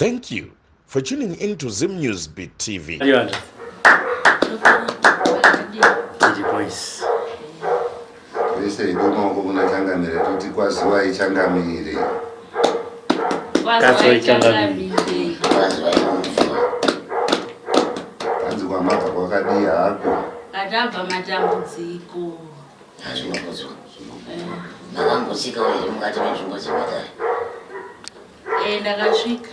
Thank you for tuning into Zim News Beat TV. Vese idomo kuna changamire kuti kwaziwa ichangamire. Kwaziwa ichangamire. Kanzi kwa mata kwakadi hako. Adabva matambudziko. Azvinokudzwa. Makambosvika uri mukati menzvimbo dzematare. Ndakasvika.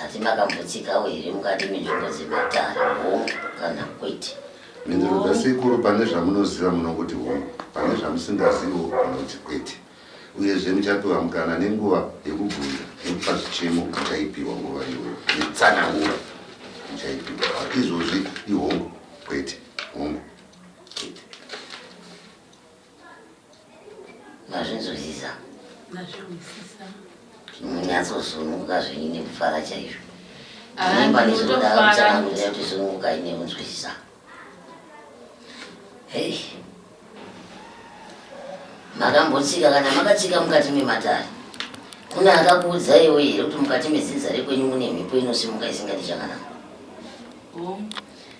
Ati makambotsika uri mukati menzvimbo dzematare hongu kana kwete. Mendero sekuru pane zvamunoziva munongoti hongu, pane zvamusingazivo munoti kwete. Uyezve muchapiwa mukana nenguva yekubvunza nekupa zvichemo muchaipiwa nguva iyoyo netsanangura muchaipiwa. Izvozvi ihongu kwete, hongu kwete. Mazvinzwisisa. Nazvinzwisisa. Munyatsosununguka zvenyu nekufara chaizvo. Nemba ndinoda kuchanangurira kuti sununguka ine kunzwisisa. Hey. Makambotsika kana makatsika mukati mematare. Kuna akakuudza iwe here kuti mukati mezinza rekwenyu mune mhepo inosimuka isingati chakanaka.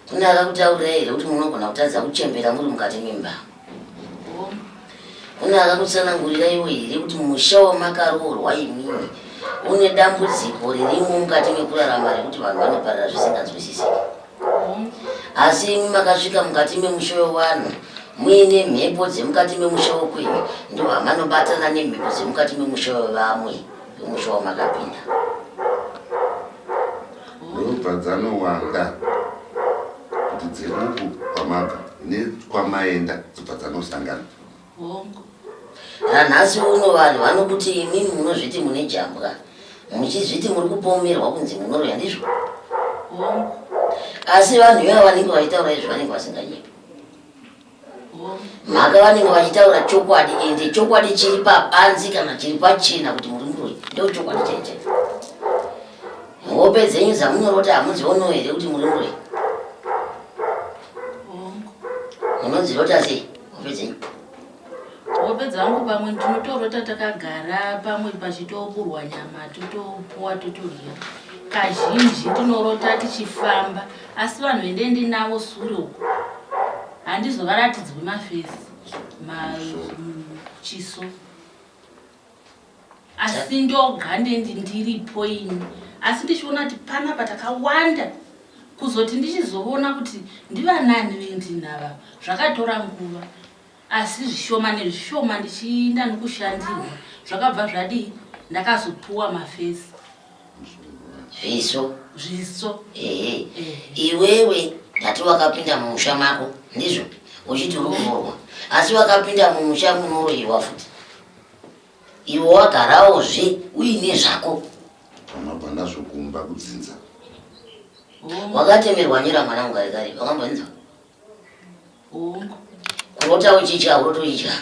Kuna akakutaurira here kuti munogona kutadza kuchembera muri mukati memba. Kuna akakutsanangurira iwe here kuti musha wamakaroorwa imimi une dambudziko ririmo mukati mekurarama rekuti vanhu vanoparira zvisinganzwisisiki. Asi imi makasvika mukati memusha wevanhu muine mhepo dzemukati memusha wekwenyu, ndo vamanobatana nemhepo dzemukati memusha wevamwe vemusha wamakapinda. Ndobva dzanowanda kuti dzeduku kwamabva nekwamaenda dzobva dzanosangana. Nhasi uno vanhu vanokuti imimi munozviti mune jambwa, muchizviti muri kupomerwa kunzi munoroya ndizvo. Asi vanhu ivava vanenge vachitaura izvo vanenge vasinganyepi. Mhaka vanenge vachitaura chokwadi, ende chokwadi chiri pabanzi kana chiri pachena kuti muri muroyi ndo chokwadi chaichaiko. Hope dzenyu dzamunorota hamudzionawo here kuti muri muroyi? Munodzirota sei hope dzenyu? Hope dzangu pamwe ndinotorota takagara pamwe pachitoburwa nyama totopuwa totorya. Kazhinji tinorota tichifamba, asi vanhu vendendi navo sure uko handizovaratidzwi mafesi machiso, asi ndoga ndendi ndiripo ini. Asi ndichiona kuti panapa takawanda kuzoti ndichizoona kuti ndivanani vendinava zvakatora nguva, asi zvishoma nezvishoma ndichiinda nokushandirwa zvakabva zvadii ndakazopuwa mafesi. Zviso. Iwewe ndati wakapinda mumusha mako ndizvo uchiti uri kuroorwa, asi wakapinda mumusha munoroyiwa futi. Iwe wagarawozve uine zvako. Pamabva ndazvokumba kudzinza. Wakatemerwa nyira mwana ungarekare, wakambonzwa? Kurota uchitya urotoitya.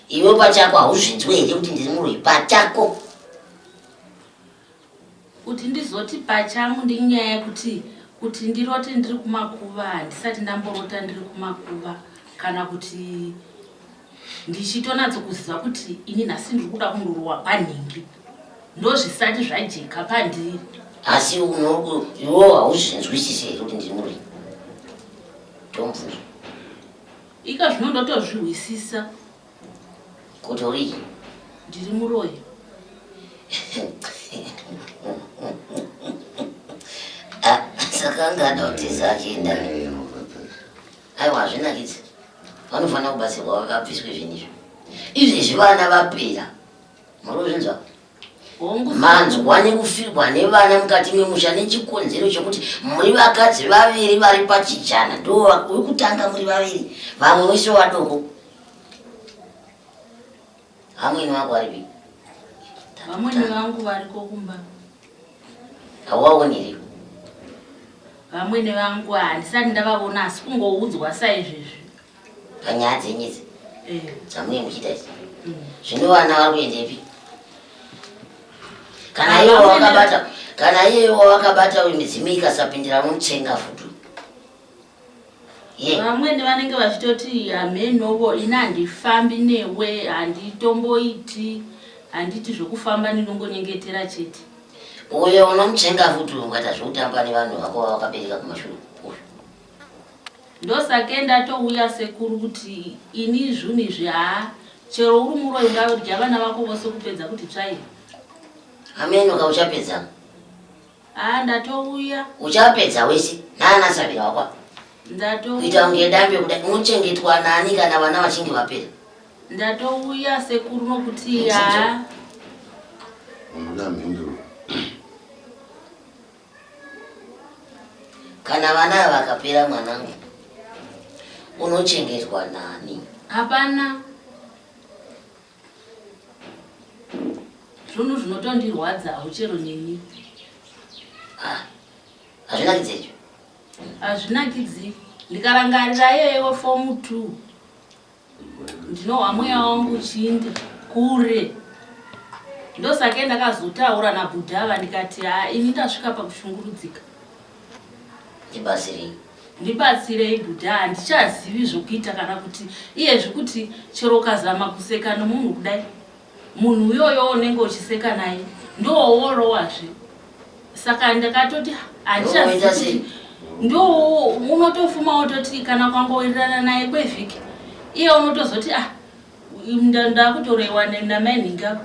Iwe pachako hauzvinzwi here kuti ndiri muroyi pachako? Kuti ndizoti pachangu ndinyaya yekuti ndirote ndiri kumakuva handisati ndamborota ndiri kumakuva, kana kuti ndichitonatsokuziva kuti ini nhasi ndiri kuda kundorohwa panhingi ndozvisati zvajeka pandiri. Asi iwo hauzvinzwisisi here kuti ndiri muroyi? Tomubvunza. Ika zvino ndotozvihwisisa kuti uri ndiri muroyi. Saka ngada kuti zachienda. Aiwa hazvinakidzi. Vanofanira kubatsirwa vakabviswe zvinizvo. Izvezvi vana vapera. Murozvinzwa? Manzwa nekufirwa nevana mukati memusha nechikonzero chokuti muri vakadzi vaviri vari pachijana, ndo wekutanga muri vaviri, vamwe wese vadoko. Vamweni vako varipi? Vamweni vangu variko kumba. Hawaoneri? Vamweni vangu handisati ndavavona, asi kungoudzwa saizvezvi. Panyaya dzenyidzi dzamunenge muchiita idzi zvino vana vari kuendepi? Kana iyewo wakabata midzimu ikasapindira mutsenga futu. Vamweni vanenge vachitoti amenovo ina handifambi newe, handitomboiti handiti zvokufamba ndinongonyengetera chete. Uyo unomutenga futi ungata zvokutamba nevanhu vako vakabereka kumashure. Ndosake ndatouya sekuru kuti ini zvuni zva chero uri muroyi ungadya vana vako vose kupedza kuti tsvaira. Amenoka uchapedza. Ndatouya. Uchapedza wese nana Sabira wakwa. Ndatouya. Kuita unge dambe kudai unochengetwa nani kana vana vachinge vapera. Ndatouya sekuru nokuti Unoda mhinduro. Kana vana vakapera mwanangu unochengetwa nani? Hapana. Zvunhu zvinotondirwadzawo chero neni. Hazvinakidzi izvo? Hazvinakidzi. Ndikarangarira iyeyo form 2 ndinohwa mweya wangu uchinda kure. Ndosake ndakazotaura naBhudhava ndikati ini ndasvika pakushungurudzika. Ndibatsirei Bhudha, handichazivi zvokuita kana kuti iye zvekuti chero ukazama kuseka nomunhu kudai munhu uyoyo unenge uchiseka naye ndoworowazve. Saka ndakatoti handichazivi ndo unotofuma wototi kana kwangowirirana naye kwevhiki iye unotozoti ndakutorewa namai nhinga.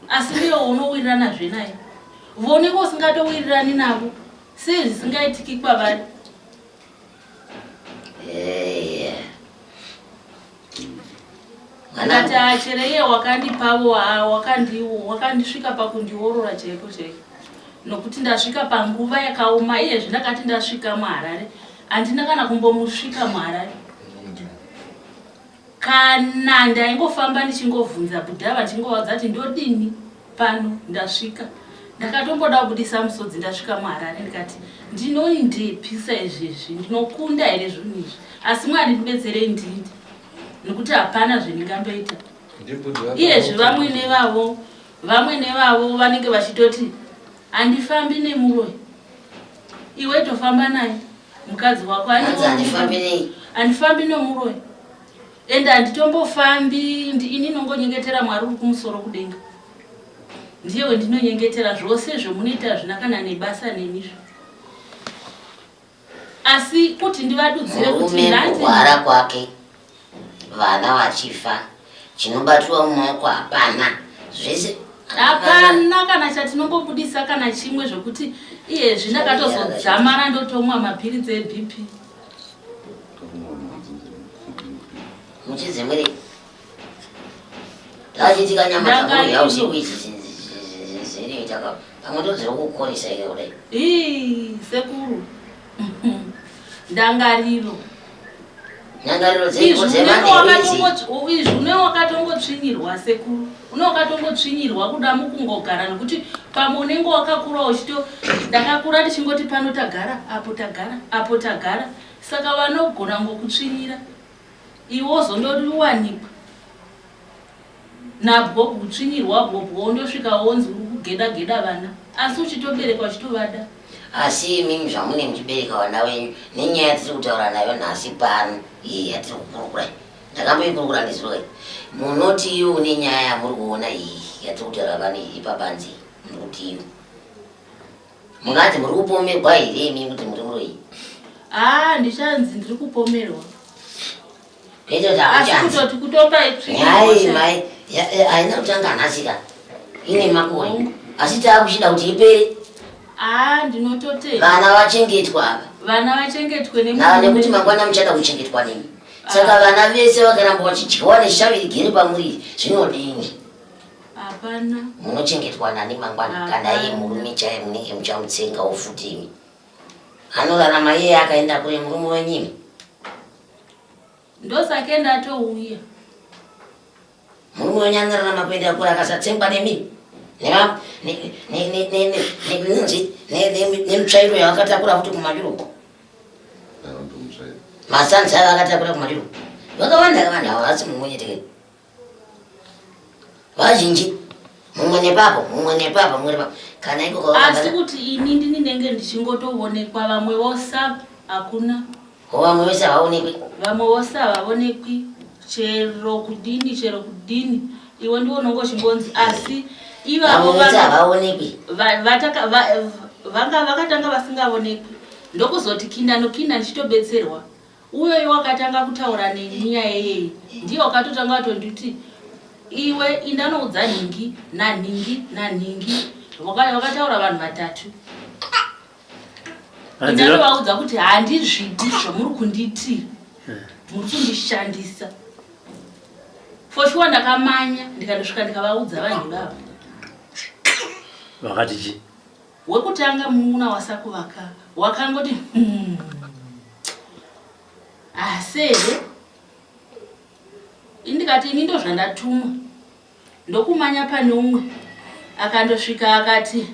Asi iye unowiriranazve naye voneko usingatowirirani navo sei zvisingaitiki kwavari. Ndati chero iye wakandipavo wakandisvika pakundiorora chaiko chaiko nokuti ndasvika panguva yakaoma. Iyezve ndakati ndasvika muHarare handina kana kumbomusvika muHarare. Kana ndaingofamba ndichingovhunza Bhudhava ndichingovaudza kuti ndodini pano ndasvika. Ndakatomboda kubudisa musodzi ndasvika muHarare ndikati ndinoindepisa izvezvi ndinokunda here zvinhu izvi asi Mwari ndibetserei ndini nokuti hapana zvendingamboita. Iyezve vamwe nevavo vanenge vachitoti handifambi nemuroyi iwe tofamba naye mukadzi wako handifambi nemuroyi ende handitombofambi ini nongonyengetera Mwari uri kumusoro kudenga. Ndiye wendinonyengetera zvose zvomunoita zvina kana nebasa nenizvo. Asi kuti ndivadudzire kuti kurwara kwake vana vachifa chinobatwa mumaoko hapana zvese. Hapana kana chatinombobudisa kana chimwe zvokuti iyezvi ndakatozodzamara ndotomwa mapiritsi eBP. Muchizemwere tachitika nyama dzako yausiku idzi dzinoita pamwe ndodziri kukoresa ike kudai. Sekuru ndangariro dzeiko dzemanherezi izvi unewakatongotsvinyirwa sekuru unewakatongotsvinyirwa kuda mukungogara nokuti pamwe unenge wakakura uchito ndakakura tichingoti pano tagara apo tagara apo tagara saka vanogona ngokutsvinyira iwe wozondoriwanikwa nabwo kutsvinyirwa bwobwo wondosvika wonzi uri kugeda vana asi uchitoberekwa uchitovada. Asi mimi zvamune muchibereka vana wenyu nenyaya yatiri kutaura nayo nhasi pano iyi yatiri kukurukura ndakamboikurukura nezuva munoti iwo nenyaya yamuri kuona iyi yatiri kutaura pano iri pabanzi muri kuti iwo mungati muri kupomerwa here mimi kuti muri muroyi? Ndichanzi ndiri kupomerwa asi kutoti kutopa itsvii mai haina kutanga nhasika ine makore asi taakuchida kuti ipere. Ndinototenda vana vachengetwa nekuti mangwana muchada kuchengetwa nemi saka vana vese vakaramba vachidyiwa neshavi rigere pamuri zvinodini? Hapana. Munochengetwa nani mangwana kana iye murume chaiye munenge muchamutsenga ofutimi anorarama iye akaenda kure murume wenyimi? Ndosake ndatouya. Murume wenyu anorarama kuenda kure akasatsengwa nemi nemutsvairo yavakatakura futi kumajuruko masanzi ava akatakura kumajuruko vakawanda avo asi mumwe chete vazhinji mumwe nepapo kana iko asi kuti ini ndinenge ndichingotoonekwa vamwe vosava hakuna vamwe vose havaonekwi chero kudini iwe ndiwo nongochimbonzi asi ivavo vaonekwi vakatanga vasingaonekwi ndokuzoti kinda ndichitobetserwa uyoyo wakatanga kutaura nenyaya yeyi ndiyo wakatotanga watonditi iwe indanoudza nhingi nanhingi wakataura vanhu 3 indanovaudza kuti handizvidi zvamuri kunditira muri kundishandisa foshuwa ndakamanya ndikandosvika ndikavaudza vanhu vavo vakati chi wekutanga muna wasakuvaka wakangoti asere indikati ini ndo zvandatumwa ndokumanya pane umwe akandosvika akati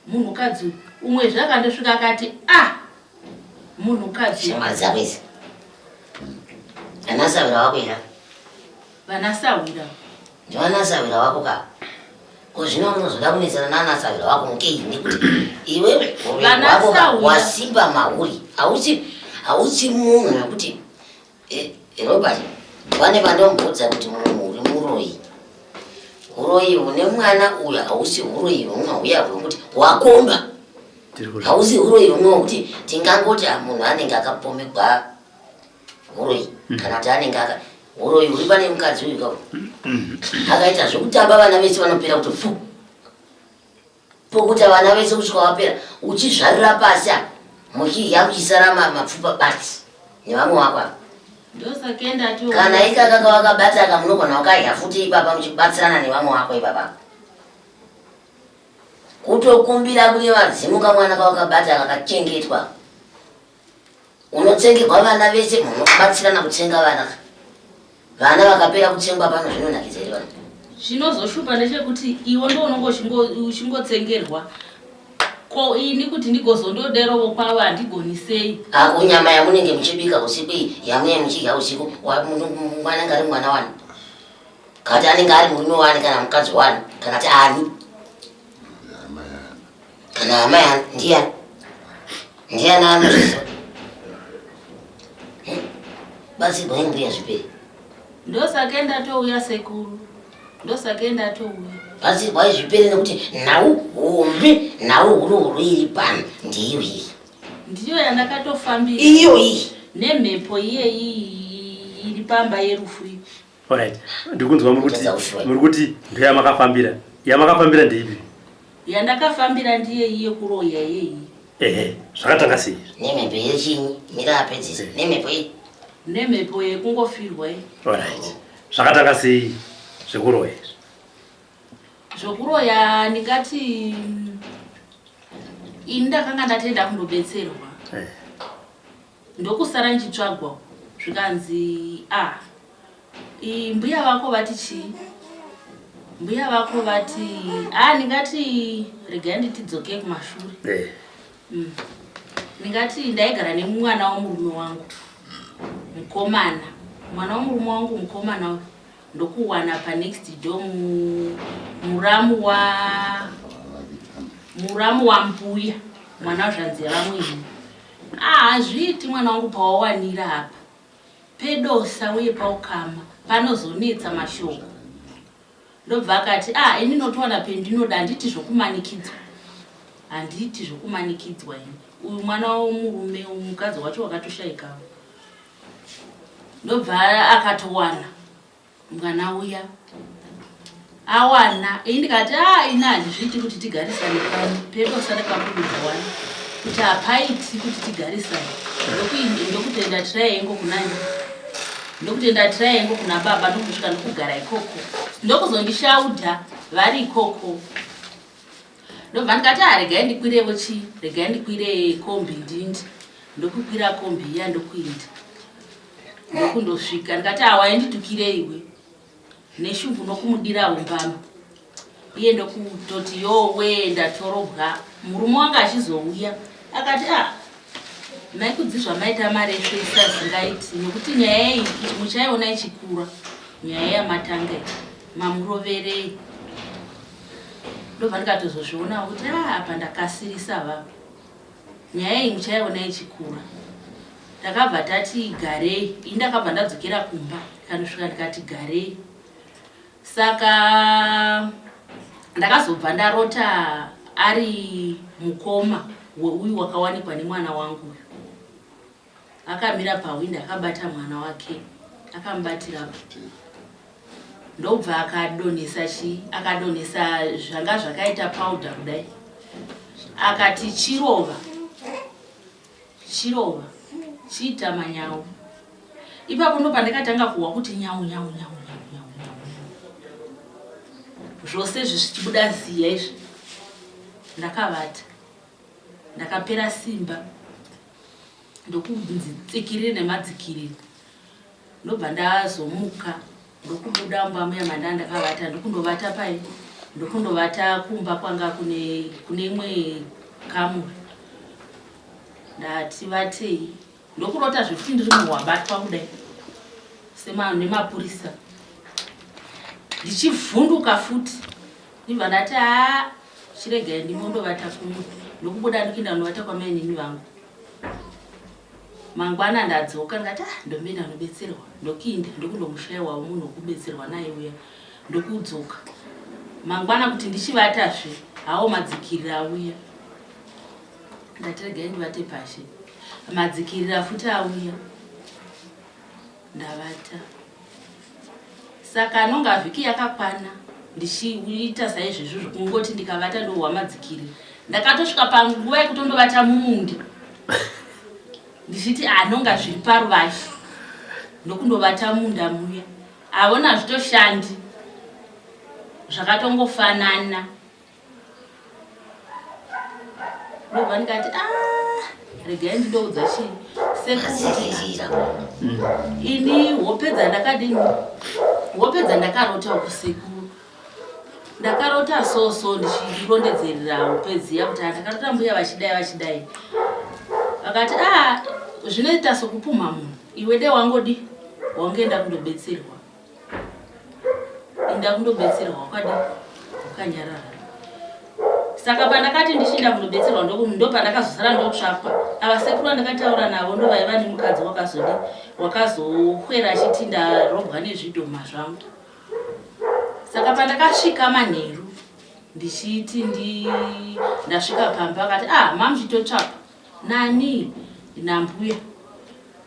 munhukadzi umwe zvakandosvika akati munhukadzi shamazakwezi anasawira wako ira vanasawira ndivanasawira wako ka kuzvino unozoda kunesana naanasawira wako mukei nekuti iwewe wako wasimba mauri hausi munhu wekuti Robert pane vandomubvudza kuti munhu uri muroyi uroyi une mwana uyu hausi uroyi unouya wekuti wakomba hausi uroyi umwe wekuti tingangoti munhu anenge akapomegwa uroyi kana kuti anenge uroyi uri pane mukadzi uyu kao akaita zvekutamba vana vese vanopera kuti fu pokuti vana vese kusvika vapera uchizvarira pasi muchidya kuchisara mapfupa basi nevamwe wako kana ikakaka wakabata akamunogona wakadya futi ipapa muchibatsirana nevamwe wako ipapa kutokumbira kune vadzimuka mwana kawakabata kakachengetwa unotsengerwa vana vese munobatsirana kutsenga vana vakapera kutsengwa pano zvinonakidza here vana zvinozoshupa ndechekuti iwe ndo unongo uchingotsengerwa ko ini kuti ndigozondoderovo kwavo handigonisei ako nyama yamunenge muchibika usiku iyi yamunenge muchidya usiku mwana ngari mwana wani kati anenge ari murume wani kana mukadzi wani kana ti ani kana hama yani ndiani anozviziva basi gwaimbuya zviperi ndosake ndatouya sekuru ndosake ndatouya basi gwai zviperi nekuti nhau hombe nhau huru iri pano ndiyo iyi ndiyo yandakatofambira iyo iyi nemhepo iyeyi iri pamba yerufu iyi alright ndikunzwa muri kuti yamakafambira ndeipi yandakafambira ndiye iye kuroya yeyi zvakatanga sei nemhepo yechinyi mira apedzisa nemhepo iyi nemhepo yekungofirwa iyi alright zvakatanga sei zvekuroya zvokuroya ndingati ini ndakanga ndatenda kundobetserwa ndokusara nchitsvagwa zvikanzi mbuya vako vati chii mbuya vako vati ndingati regai nditidzoke kumashure ndingati ndaigara nemwana womurume wangu mukomana mwana womurume wangu mukomana uyu ndokuwana panext door muramu wa mbuya mwana wazvanzi ramwini hazviiti mwana wangu pawawanira apa pedosa uye paukama panozonetsa mashoko ndobva akati ini notowana pendinoda handiti zvokumanikidzwa ini uyu mwana womurume mukadzi wacho wakatoshaikawo ndobva akatowana mwana uya awana ndikati ina handizviti kuti tigarisane pano pedosa rekapurudza wani kuti hapaiti kuti tigarisane ndokutenda tirayengo kunani ndokutenda tirayengo kuna baba ndokusvika ndokugara ikoko ndokuzondishaudha vari ikoko ndobva ndikati regai ndikwirevo chii regai ndikwire kombi ndindi ndokukwira kombi iya ndokuinda ndokundosvika ndikati wainditukire iwe neshungu nokumudirawo mbama iye ndokutoti yowe ndatorobwa murume wanga achizouya akati maikudzizva maita mari eshe isazingaiti nokuti nyaya iyi muchaiona ichikura nyaya yamatanga mamuroverei ndobva ndikatozozviona kuti apa ndakasirisa vavo nyaya iyi muchaiona ichikura Ndakabva tati garei, indakabva ndadzokera kumba kanosvika ndikati garei. Saka ndakazobva ndarota ari mukoma uyu wakawanikwa nemwana wangu. Akamira pawindi akabata mwana wake, akamubatira. Ndobva akadonesa zvanga zvakaita powder kudai. Akati chirova chiita manyawu. Ipapo ndo pandakatanga kuwa kuti nyawu. Zvose zvichibuda ziya izvi. Ndakavata. Ndakapera simba. Ndokutsikirira nemadzikirira. Ndobva ndazomuka. Ndokubuda mumba manda ndakavata. Ndokundovata pai. Ndokundovata kumba kwanga kune imwe kamuri. Ndati vatei. Ndokurota zvekuti ndiri muwabatwa kudai. Nemapurisa. Ndichivhunduka futi. Ndibva ndati chiregai ndimondovata kumwe. Ndokubuda ndikinda ndovata kwamai nemi vangu. Mangwana ndadzoka ndikati ndombi ndanobetserwa. Ndokinda ndokundomushayiwa munhu wokubetserwa naye uya. Ndokudzoka. Mangwana kuti ndichivatazve hawo madzikirira auya. Ndati regai ndivate pashi. Madzikirira futi auya. Ndavata. Saka anonga vhiki yakakwana ndichiita saizvizvo zvokungoti ndikavata ndohwamadzikirira. Ndakatosvika panguva yekutondovata mumunda. Ndichiti anonga zviri paruvazhe. Ndokundovata munda muya. Avona zvitoshandi. Zvakatongofanana. Ndobva ndikati regai ndindoudza chii. Ini hopedza ndakadini. Hopedza ndakarota kusekuru. Ndakarota soso ndichirondedzerera hopedzi yakuti ndakarota mbuya vachidai. Vakati zvinoita sokupumha munhu. Iwe de wangodi wangeenda kundobetserwa. Inda kundobetserwa wakadi ukanyarara. Saka pandakati ndichinda kundobetserwa ndo pandakazosara ndotsvakwa. Avasekuru ndakataura navo ndo vaiva nemukadzi wakazokwera achiti ndarobwa nezvidhoma zvangu. Saka pandakasvika manheru ndichiti ndasvika pamba akati mamuchitotsvaka nani nambuya.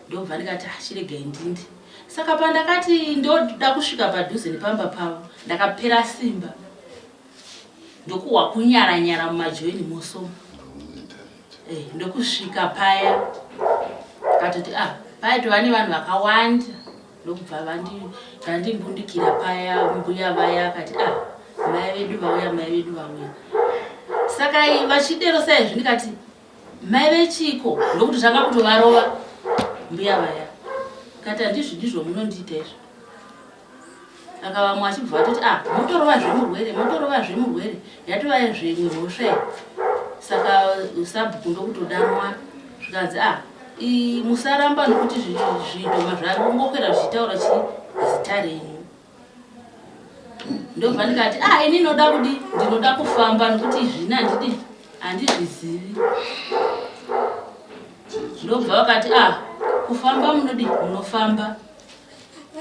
Ndobva ndikati chiregai ndinde. Saka pandakati ndoda kusvika padhuze nepamba pavo ndakapera simba. Ndokuhwa kunyara mumajoini mosomo. Ndokusvika paya. Katoti paya tova nevanhu vakawanda. Ndokubva vandimbundikira paya mbuya vaya akati mai vedu vauya. Saka vachidero saizvi ndikati mai vechiko ndokuti zvanga kutovarova mbuya vaya. Kati ndizvo munondiita izvo. Saka vamwe vachibva vatoti motorova zvemurwere yatova zvimwe hosha. Saka sabhuku ndokutodanwa zvikanzi musaramba nokuti zvidhoma zvako ngokwera zvichitaura zita renyu. Ndobva ndikati ini ndinoda kufamba nokuti zvina handizvizivi. Ndobva vakati kufamba munofamba.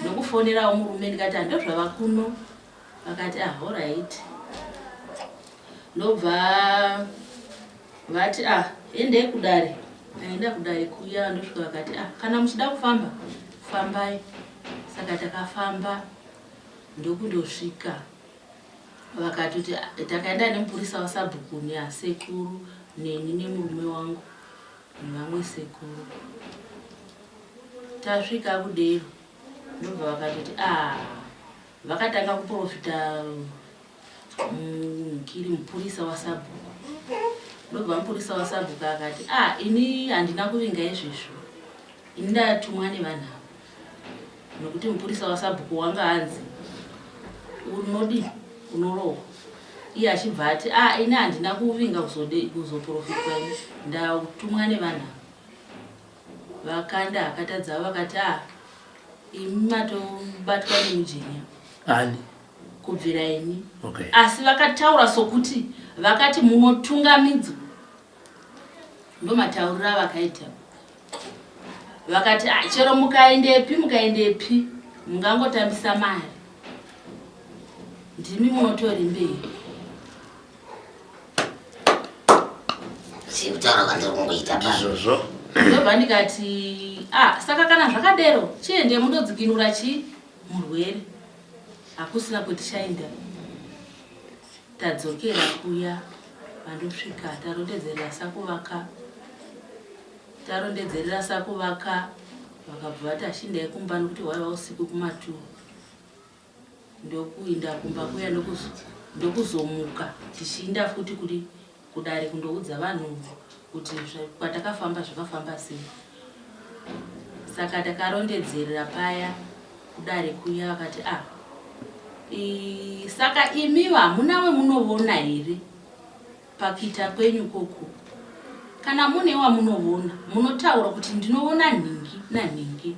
Ndokufonerawo murume ndikati ndozvava kuno. Vakati alright. Ndobva vati endei kudare. Naenda kudare kuya ndosvika vakati kana muchida kufamba fambai. Saka takafamba ndokundosvika. Vakatoti takaenda nemupurisa wasabhuku neasekuru neni nemurume wangu nevamwe sekuru. Tasvika kudero ndobva vakatoti vakatanga kuprofita mukiri mupurisa wasabhuku. Ndobva mupurisa wasabhuku akati ini handina kuvinga izvizvo. Ini ndatumwa nevanhu ava. Nokuti mupurisa wasabhuku wanga anzi unorohwa. Iye achibva ati ini handina kuvinga kuzoprofitwa ini. Ndatumwa nevanhu ava. Vakanda akatadza vakati imi matobatwa nemujenya. Ani kubvira ini. Okay. Asi vakataura sokuti vakati munotungamidzwa. Ndo mataurira vakaita. vakati chero mukaendepi mungangotambisa mari ndimi munotori mberi sikutaura kandiri kungoita izvozvo ndobva ndikati saka kana zvakadero chiende mundodzikinura murwere hakusina kuti chaenda tadzokera kuya vandosvika tarondedzerera sakuvaka vakabva vati ashindai kumba nokuti waiva usiku kuma2 ndokuinda kumba kuya ndokuzomuka tichiinda futi kuti kudare kundoudza vanhu kuti kwatakafamba zvakafamba sei. Saka takarondedzerera paya kudare kuya vakati saka imiwa munawe munovona here pakuita kwenyu koko kana mune wamunovona munotaura kuti ndinoona nhingi nanhingi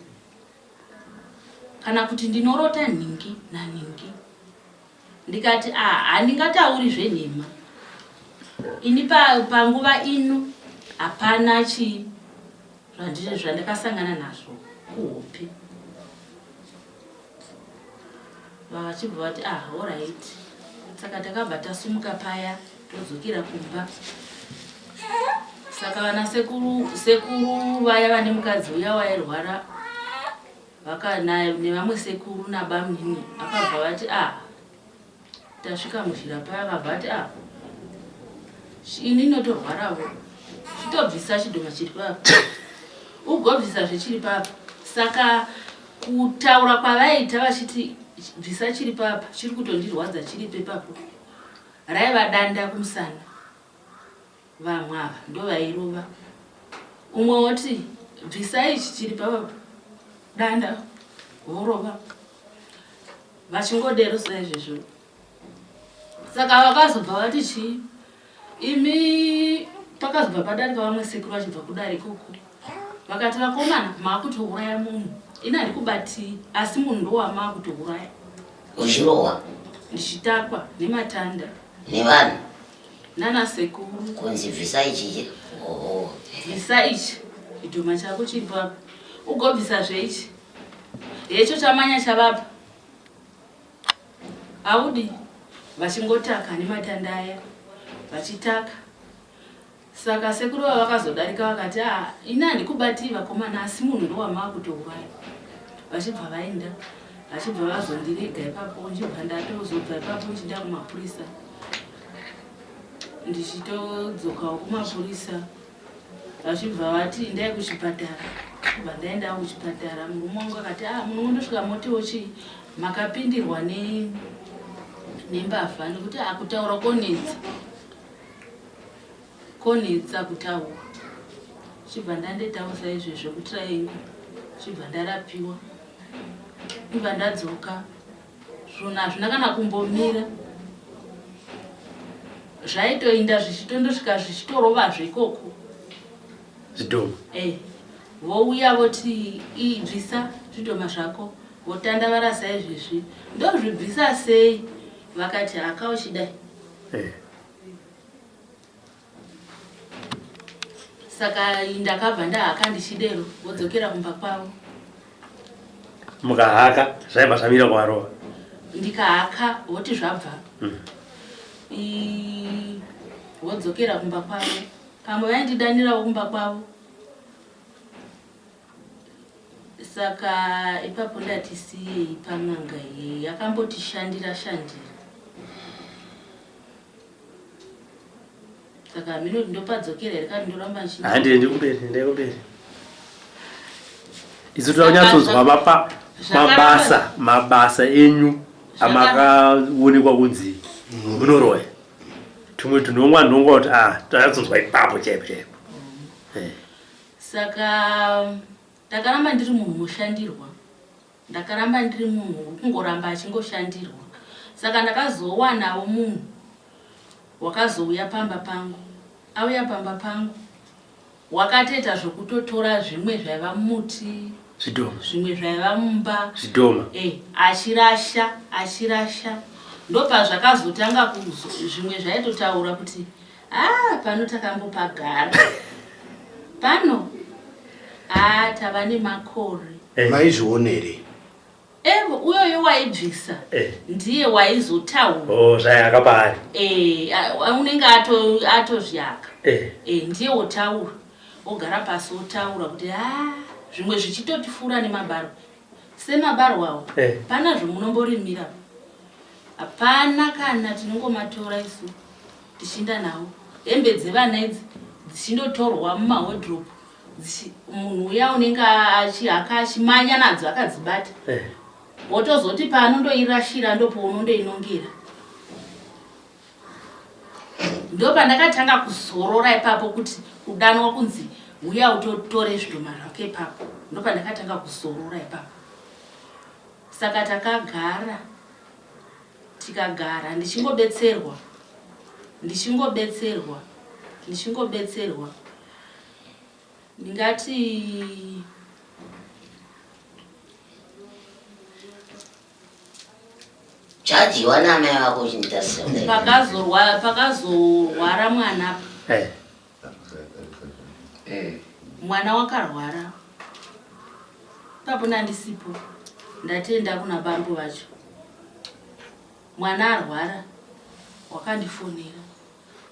kana kuti ndinorota nhingi nanhingi. Ndikati handingatauri zvenhema ini panguva ino hapana zvandakasangana nazvo kuhope. Vachibva vati alright. Saka takabva tasumuka paya todzokera kumba. Saka vana sekuru vaya vane mukadzi uya wairwara nevamwe sekuru nabamnini vakabva vati tasvika muzhira paya vakabva vati ini inotorwaravo chitobvisa chidhoma chiri papa ugobvisa zvechiri papa. Saka kutaura kwavaita vachiti bvisa chiri papa chiri kutondirwadza chiri pepapo raiva danda kumusana. Vamwe ava ndovairova umwe woti bvisa ichi chiri papa danda vorova vachingodero saizvizvo. Saka vakazobva vati chii imi pakazobva padarika vamwe sekuru vachibva kudare ikoko vakati vakomana maakutouraya munhu ini handikubati asi munhu ndowamaakutouraya uchirowa ndichitakwa nematanda nevanhu nana sekuru kunzi bvisa ichi bvisa ichi chidhoma chako chiri papa ugobvisa zveichi hecho chamanya chavapa audi vachingotaka nematanda aya vachitaka. Saka sekuru vava vakazodarika vakati ini handikubati vakomana asi munhu ndowamaakutouraya. Vachibva vaenda vachibva vazondirega ipapo nchibva ndatozobva ipapo nchienda kumapurisa ndichitodzokawo kumapurisa. Vachibva vati endai kuchipatara. Kubva ndaenda kuchipatara murume wangu akati munhu mondosvika motiwo chii makapindirwa nembavha nekuti kutaura konetsa kutaura. Chibva ndandetawo saizvozvo kutiraingu chibva ndarapiwa ibva ndadzoka zvunhu hazvina kana kumbomira zvaitoinda zvichitondosvika zvichitorovazve ikoko zvidhoma vouya voti bvisa zvidhoma zvako votanda varasa izvezvi ndozvibvisa sei vakati akauchidai. Saka ndakabva ndahaka ndichidero vodzokera kumba kwavo. Mukahaka zvaibva zvamira kwarova ndikahaka voti zvabva vodzokera kumba kwavo. Pamwe vaindidanirawo kumba kwavo. Saka ipapo ndati siyei pan'anga iyi yakambotishandira. Saka minoti ndopadzokera here kandi ndoramba handiendi kumberi isu taunyatsonzwa mabasa enyu amakaonekwa kunzi munoroya tumwe tunongwa kuti tayatsonzwa ipapo chaipo. Saka ndakaramba ndiri munhu mushandirwa. Ndakaramba ndiri munhu kungoramba achingoshandirwa. Saka ndakazowanawo munhu wakazouya pamba pangu. Auya pamba pangu wakatoita zvokutotora zvimwe zvaiva muti zvimwe zvaiva mumba zvidhoma achirasha ndopa zvakazotanga zvimwe zvaitotaura kuti pano takambopagara pano tava nemakore. maizvionere Evo uyoyo waibvisa ndiye waizotaura. Zvaya akapari. Unenge atozviaka. Ndiye otaura. Ogara pasi otaura kuti zvimwe zvichitotifura nemabaro. Semabaro awo. Pana zvomunomborimira. Hapana kana tinongomatora isu tichinda nawo. Hembe dzevana idzi dzichindotorwa mumahodhropu. Munhu uya unenge achihaka achimanya nadzo akadzibata. Wotozoti paanondoirashira ndopaunondoinongera. Ndopandakatanga kuzorora ipapo kuti kudanwa kunzi uya utotore zvidhoma zvake ipapo. Ndopandakatanga kuzorora ipapo. Saka tikagara ndichingobetserwa. Ndingati chadyiwa namai vako uchinditasira pakazorwara mwana. Mwana wakarwara. Papo ndandisipo. Ndatenda kuna bambo vacho. Mwana arwara. Wakandifonera.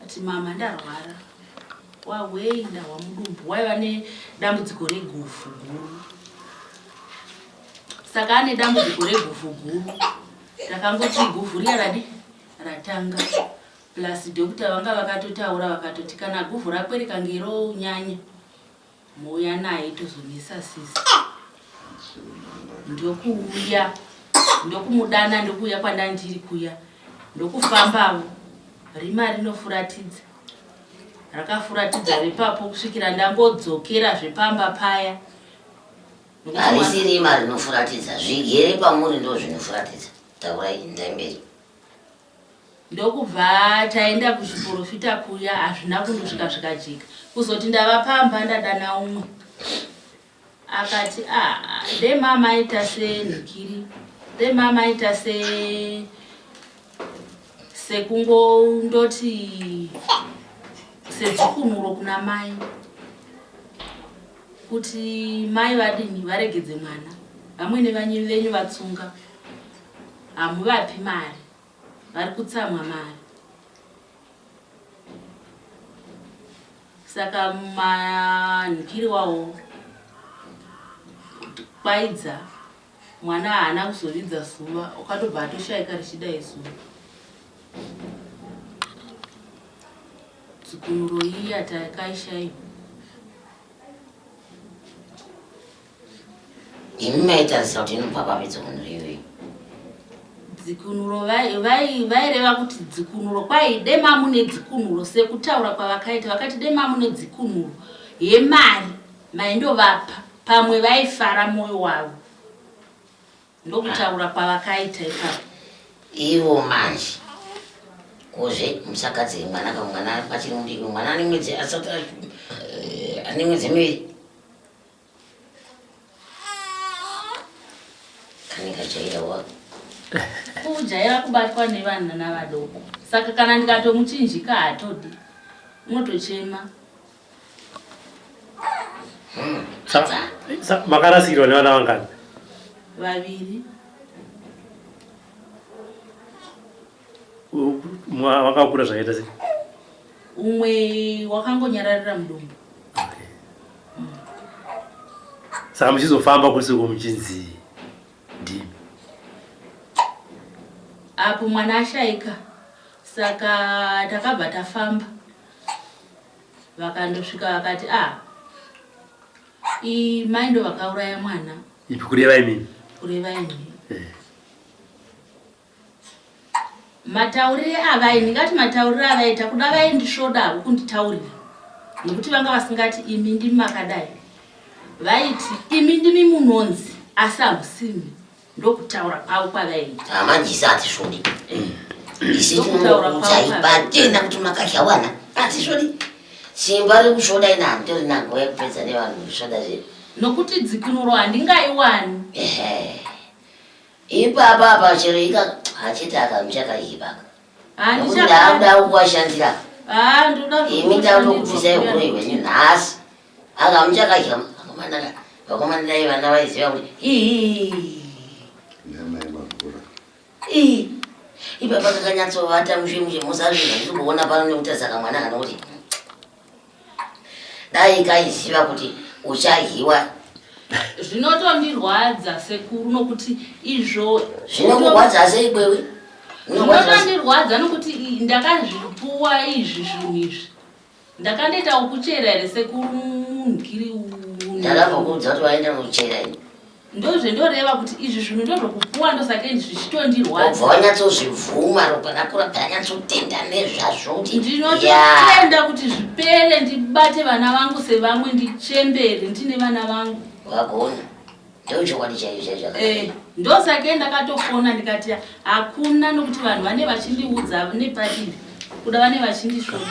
Ati mama ndarwara. Wawenda wamudumbu. Waiva nedambudziko regufu guru. Saka ane dambudziko regufu guru. Takangoti gufu riya ratanga. Plus dokta vanga vakatotaura vakatoti kana gufu rakwe rikangero nyanya. Mouya naye tozomisa sisi. Ndokuuya. Ndokumudana ndokuuya kwandandiri kuya. Ndokufambawo. Rima rinofuratidza. Rakafuratidza ripapo kusvikira ndangodzokera zvepamba paya. Harisi rima rinofuratidza. Zvigere pamuri ndo zvinofuratidza. Taurai ndemberi. Ndokubva taenda kuzviprofita kuya hazvina kundosvika zvikajika. Kuzoti ndavapamba ndadana umwe. Akati ndemama aita senhikiri. Ndemama aita sekungondoti sedzikunuro kuna mai. Kuti mai vadini varegedze mwana. Vamwene vanyu venyu vatsunga. Hamuvapi mari. Vari kutsamwa mari. Saka manhikiri wawo kwaidza mwana haana kuzoridza zuva. Ukatobva atoshaika richidai zuva. Dzikunuro iyi atakaishaiwa. Imi maitarisa kuti inobva papi dzikunuro iyoyo. Dzikunuro vaireva kuti dzikunuro kwai dema mune dzikunuro sekutaura kwavakaita vakati dema mune dzikunuro yemari maindovapa pamwe vaifara moyo wavo. Ndokutaura kwavakaita ipapo. Ivo manje kozve musakadzi mwana kamwana pachiri mudiki mwana ane mwedzi asati ane mwedzi miviri kanikajaira wako kujaira kubatwa nevana navadoko. Saka kana ndikatomuchinjika hatodi motochema. Makarasikirwa nevana vangani? Vaviri. Wakakura zvakaita sei? Umwe wakangonyararira mudumbu. Saka muchizofamba kusiko muchinzi ndimi. Apo mwana ashaika. Saka takabva tafamba. Vakandosvika vakati mai ndo vakauraya mwana. Ipi kureva imini? Kureva imini. Mataurire avaini ngati mataurire avaita kuda vaindisvodavo kunditaurira. Nekuti vanga vasingati imi ndimi makadai. Vaiti imi ndimi munonzi asi hamusimi. Ndokutaura kwavo kwavaita. Manje hatisvodi. Isi tinoudzaibatenda kuti makazhawana. Hatisvodi. Simba rekusvoda ina handitori nango yakupedza nevanhu kusvoda zvedu. Nokuti dzikunuro handingaiwani. Ipapa apa chero ika hachiti akamuchakaibaka. Nokuti ndauda kuwashandira. Imi ndauda kubvisa ihuro iwenyu nhasi. Akamuchakadya vakomana dai vana vaiziva kuti nyama yemagura ibaba kakanyatsovata mushemushe musazvinhu ndiri kuona pano nekuti saka mwana kana kuti dai kaiziva kuti uchadyiwa zvinotondirwadza sekuru nokuti izvo zvinokurwadza sei kwewe zvinotondirwadza nokuti ndakazvipuwa izvi zvinhu izvi ndakandoita kuchera here sekuru munhukiri ndakambokudza kuti waenda muchera ini ndozvendoreva kuti izvi zvinhu ndozvokupuwa ndosake zvichitondirwadza obva wanyatsozvibvuma ropa rako rabva ranyatsotenda nezvazvo kuti ndinototenda kuti zvipere ndibate vana vangu sevamwe ndichembere ndine vana vangu wagona ndeuchokwadi chaizvo ndosake ndakatofona ndikati hakuna nokuti vanhu vane vachindiudza nepadivi kuda vane vachindishoora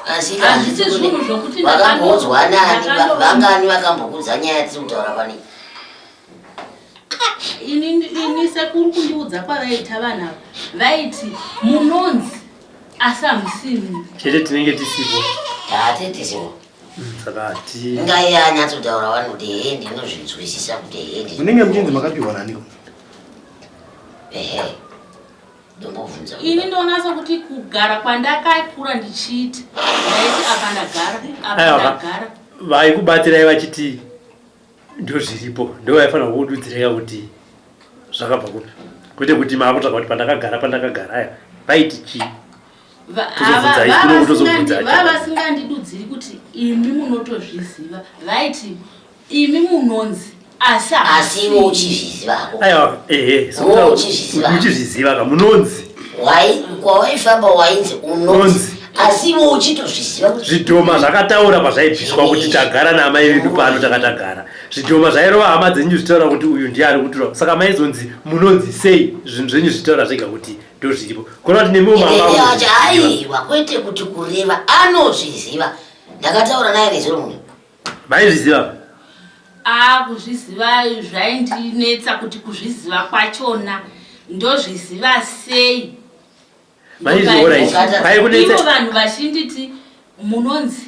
asi handisi zvinhu zvokuti vakambodzwa nani vangani vakambokudza nyaya dziri kutaura pani ini sekuru kundiudza kwavaita vanhu ava vaiti munonzi asi hamusimi chete tinenge tisipo taatitisipo saka ngai anyatsotaura vanhu kuti he ndinozvinzwisisa kuti he munenge muchinzi makapiwa naniko ehe ndombobvunza ini ndoona sokuti kugara kwandakakura ndichiita ndaiti apa ndagara vaikubatsirai vachiti ndo zviripo ndo vaifanira kududzireka kuti zvakabva kupi kwete kuti maakutsvaka kuti pandakagara aya vaiti chii vasingandidudziri kuti imi munotozviziva vaiti imi munonzi asiwo uchizvizivako aiwa uchizviziva ka munonzi kwawaifamba wainzi unonzi asiwo uchitozviziva zvidhoma zvakataura pazvaibviswa kuti tagara namai vedu pano takatagara zvidhoma zvairova hama dzenyu zvitaura kuti uyu ndiye ari kutura saka maizonzi munonzi sei zvinhu zvenyu zvitaura zvega kuti ndo zviripo kona kuti aiwa kwete kuti kureva anozviziva ndakataura naye nezuro munhu maizviziva kuzviziva zvaindinetsa kuti kuzviziva kwachona ndozviziva sei ivo vanhu vachinditi munonzi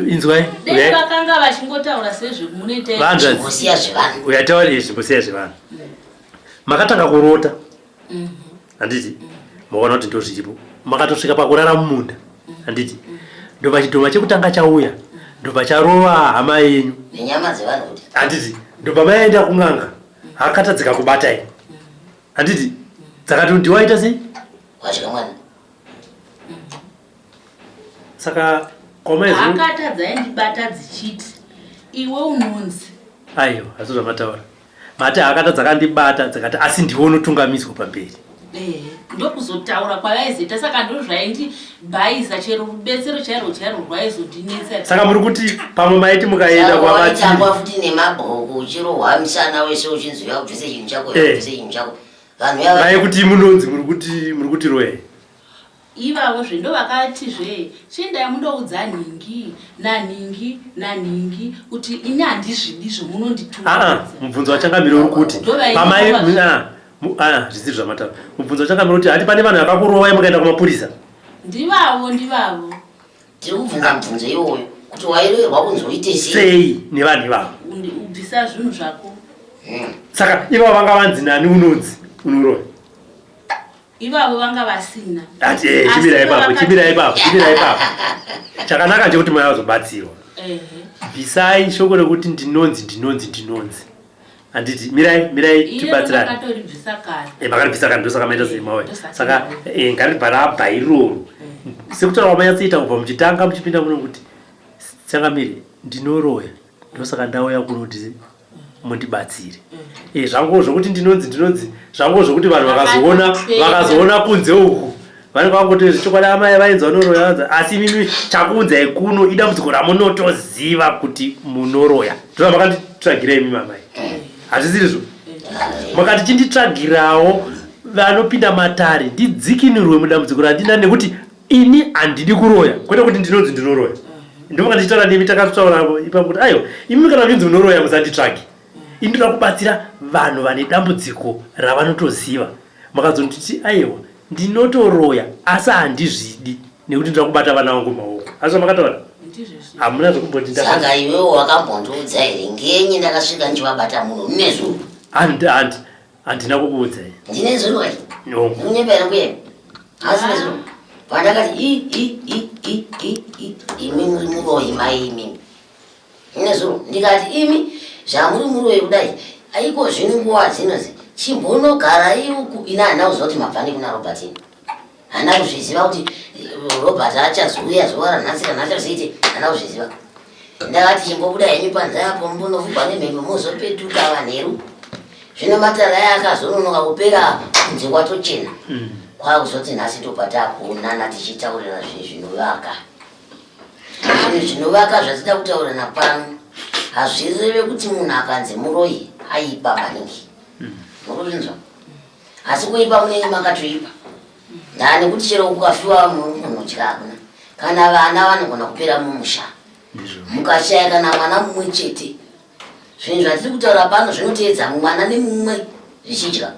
inzwai dei vakanga vachingotaura sezvemunoitazimbosiya zvevanhu makatanga kurota handiti maona kuti ndo zviripo makatosvika pakurara mumunda handiti ndobva chidhoma chekutanga chauya ndobva charova hama yenyu nenyama dzevanhu kuti handiti ndobva maenda kun'anga akatadzika kubatai handiti dzakati ndiwaita sei wasvika mwana saka akatadzaindibata dzichiti iwe unonzi aiwa asi zvamataura mati akatadza kandibata dzakati asi ndiwe unotungamiswa pamberi ndokuzotaura kwavaizoita saka ndo zvaindibhaisa chero rubetsero chairo rwaizondinetsa saka muri kuti pamwe maiti mukaenda kwavatamba futi nemabhuku uchirohwa musana wese uchinzwira kubvise chinhu chako kubvise chinhu chako vanhu vai kuti munonzi muri kuti roye ivavo zvendo vakatizve chindai mundoudza nhingi nanhingi kuti ini handizvidi zvomunondituma mubvunzo wachangamira uri kuti pamai zvisiri zvamataura mubvunzo wachangamira kuti hati pane vanhu vakakurovai mukaenda kumapurisa ndivavo tiri kubvunza mubvunzo iwoyo kuti wairoverwa kunzoite sei nevanhu ivavo ubvisa zvinhu zvako saka ivavo vanga vanzi nani unonzi unorova ivavo vanga vasina ati chimira ipapo chakanaka ndechekuti maivazobatsirwa bvisai shoko rekuti ndinonzi handiti mirai tibatsirane makaribvisa kare ndosaka maita semawe saka ngaribva rabva iroro sekutaura kwamanyatsoita kubva muchitanga muchipinda muno kuti changamiri ndinoroya ndosaka ndauya kunoti mundibatsire zvango zvokuti ndinonzi zvango zvokuti vanhu vakazoona kunze uku vanenge vangoti zvichokwadi amai vainzi vanoroya asi mimi chakuunzai kuno idambudziko ramunotoziva kuti munoroya ndona makanditsvagirai imi mamai hazvisirizvo makati chinditsvagirawo vanopinda matare ndidzikinurwe mudambudziko randina nekuti ini handidi kuroya kwete kuti ndinonzi ndinoroya ndomakandichitaura nemi takataura ipapo kuti aiwa imi kana ndinzi munoroya musanditsvagi indira kubatsira vanhu vane dambudziko ravanotoziva makazonditi aiwa ndinotoroya asi handizvidi nekuti ndira kubata vana vangu maoko asi makataura hamuna zvokumboti saka iwewo wakambondiudza here ngenyi ndakasvika ndichivabata munhu mune zuro handina kukuudza ndine zuro kai unyepera kuye asi nezuro pandakati imi muri muroyi mai imimi ine zuro ndikati imi zvamuri muroyi kudai aiko zvino nguva dzinozi chimbonogara iuku ina hana kuziva kuti mabvani kuna robertini hana kuzviziva kuti robert achazouya zuva ranhasi kana achazoite hana kuzviziva ndakati chimbobuda henyu panze apo mbunofugwa nemhembe mozopetuka vanheru zvino matara aya akazononoka kupera kunze kwatochena kwakuzoti nhasi topatakunana tichitaurira zvinovaka zvinovaka zvasida kutaurana pano hazvireve kuti munhu akanzi muroyi aipa maningi murorinzwa asi kuipa munenge makatoipa ndani kuti chero ukafiwa munhu chikakuna kana vana vanogona kupera mumusha mukashaya kana mwana mumwe chete zvinhu zvatiri kutaura pano zvinoteedza mumwana nemumwe zvichidya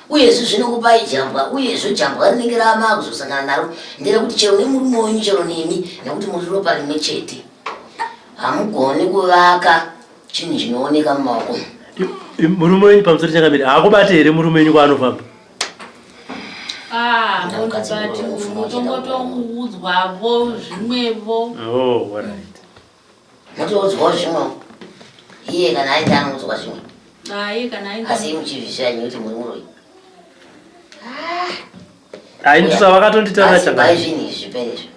uyezve zvinokupai jambwa uyezve jambwa rinenge rama kuzosangana naro nderekuti chero nemurume wenyu chero nemi nekuti muri ropa rimwe chete hamugoni kuvaka chinhu chinooneka mumaoko murume wenyu pamusoro changamiri haakubati here murume wenyu kwaanofamba mundibati mutongotokuudzwavo zvimwevo mutoudzwawo zvimwevo iye kana aita anoudzwa zvimwe asi muchivhishira nyuti muri muroyi ainitusa vakatonditaura bai zvinhu izvi zviperezvo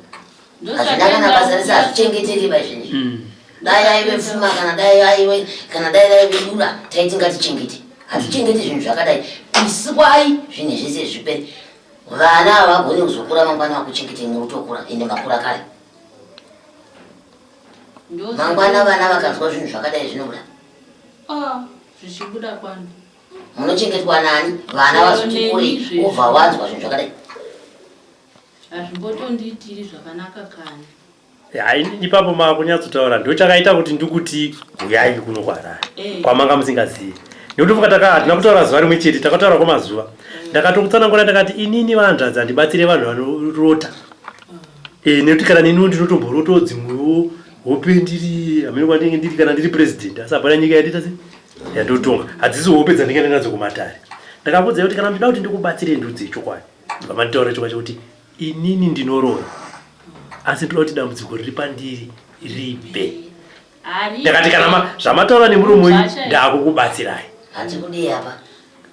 hazvina kana basa rese hazvichengeteri bai zvinhu izvi dai aive pfuma kana dai aive dura taiti ngatichengete hatichengete zvinhu zvakadai isikwai zvinhu zvese zvipere vana havagoni kuzokura mangwana vakuchengetei murutokura ende makura kare mangwana vana vakanzwa zvinhu zvakadai zvinobuda zvichibuda kwani munochengetwa nani vana vazoti kure ubva wanzwa zvinhu zvakadai hazvimbotonditiri zvakanaka kani ipapo makunyatsotaura ndo chakaita kuti ndikuti uyai kuno kwarara kwamanga musingazivi nekuti muka hatina kutaura zuva rimwe chete takataura kwamazuva ndakatokutsanangura ndakati inini vanhadzi handibatsire vanhu vanorota nekuti kana niniwo ndinotomborotoo dzimwewo hope ndiri hamene kwandinge ndiri kana ndiri president asi hapana nyika yandita se yandotonga hadzisi hope dzandingaenda nadzo kumatare ndakambudza kuti kana ndida kuti ndikubatsire ndudzi yechokwadi pamanitaura chokwadi chokuti inini ndinorora asi ndoda kuti dambudziko riri pandiri ripe ndakati kana zvamataura nemurume wenyu ndaakukubatsirai handikudii apa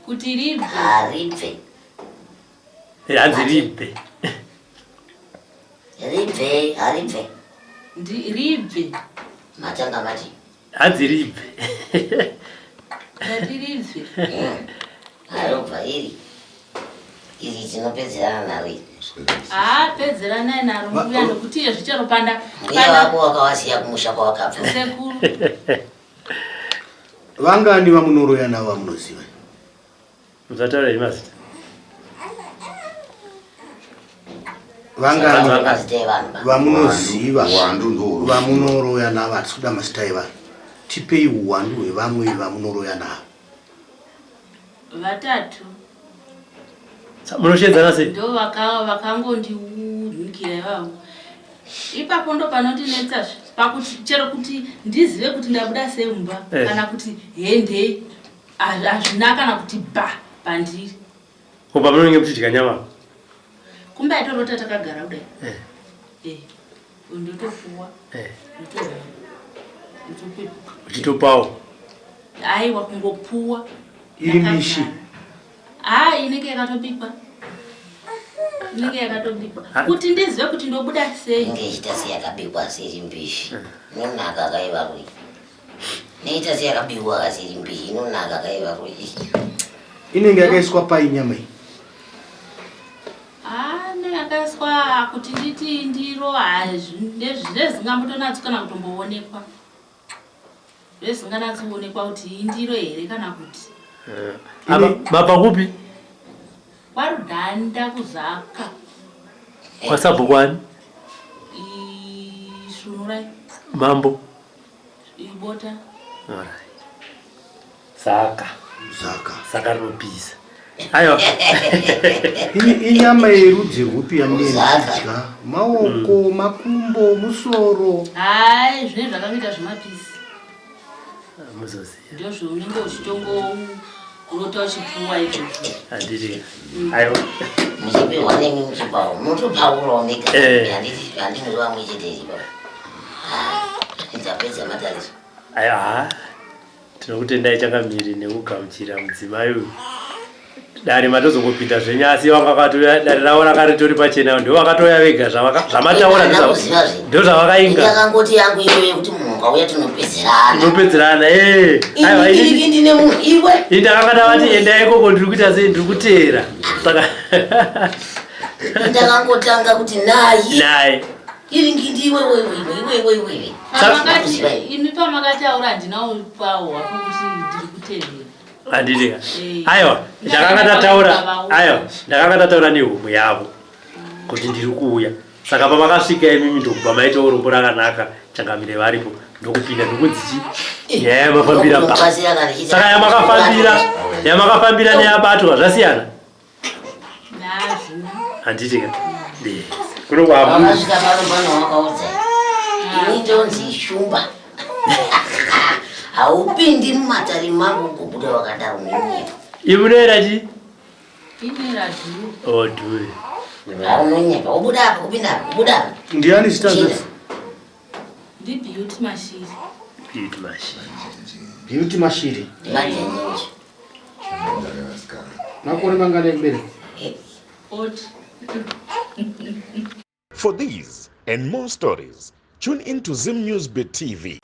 kuti ribve haribve hanzi ribve ribve haribve ribve matanga mati hanzi ribve ndati ribve harobva iri tinopedzerana naro iri pedzeranai naro mbuya nokuti iye zvicharopanda mbuya wako wakawasiya kumusha kwawakabva sekuru vangani vamunoroya navo vamunoziva musataura imazita vangani mazita evanhu vamunoziva vamunoroya navo hatisi kuda mazita evanhu tipei uwandu hwevamwe vamunoroya navo vatatu munoshedzana sei ndo vakangondiunikira ivavo ipapo ndo panondinetsa pakuti chero kuti ndizive kuti ndabuda semba kana kuti hende hazvina kana kuti ba pandiri opa munonge muchidya nyama kumbaitorota takagara kudai ndotopuwa uchitopawo aiwa kungopuwa iri mbishi inenge yakatobikwa kuti ndizive kuti ndobuda sei inge ichita seyakabikwa siri mbishi inonaka kaiva kui neita seyakabikwa kasiri mbishi inonaka kaiva kui inenge yakaiswa pai nyama iyi nenge yakaiswa kuti nditi ndiro zvezvingambotonatsi kana kutomboonekwa zvezinganatsoonekwa kuti indiro here kana kuti mapa kupi kwarudhanda kuzaka kwasabhukwani shunurai mambo ibota saka zaka rinopisa Aiwa. Inyama yerudzi rwupi yamunodya? Maoko, makumbo, musoro. Hai, zvine zvakamita zvemapisi. Muzoziya. Ndio zvaunenge uchitongo unota uchipuwa izvozvo. Handiti. Aiwa. Muchipiwa nemi muchipawo. Mutopaurawo nega. Handinozwa muchite ichipawo. Ndapedza matariso. Aiwa. Tinokutendai changamiri nekugamuchira mudzimai uyu. Dare matozongopinda zvenyasi vakakatoya dare ravo rakaritori pachena ndio vakatoya vega zvamataura ndio zvavakainga. Ndakangoti yangu iwe kuti munhu ngauya tinopedzerana. Tinopedzerana aiwa ini ndine munhu iwe. Ndakanga ndavati endai ikoko ndiri kuita sei ndiri kuteera. Saka ndakangotanga kuti nayi. Iringi ndiwe wewe. Imi pamakataura handinawo pawo hapo kuti ndiri kuteerera. Handidika. Aiwa, ndakanga tataura nehomwe yavo kuti ndiri kuuya. Saka pamakasvika imimi ndokubva maita urombo rakanaka changamire varipo ndokupinda ndokunzichi nyaya yamafambira pa. Saka yamakafambira neyabatwa zvasiyana. Handidika. Kuno kwamu. Wakasvika pano wakaudza. Ini ndonzi shumba. Haupindi mumatari mangu kubuda wakadaro munyepa. Imunera chi? Inera dhuru. Oh, dhuru. Munyepa, ubuda apa, kupinda apa, ubuda apa. Ndiani chitanda? Ndi Beauty Mashiri. Beauty Mashiri. Majenyeji. Makore mangane mbele. For these and more stories, tune into Zim News Bit TV.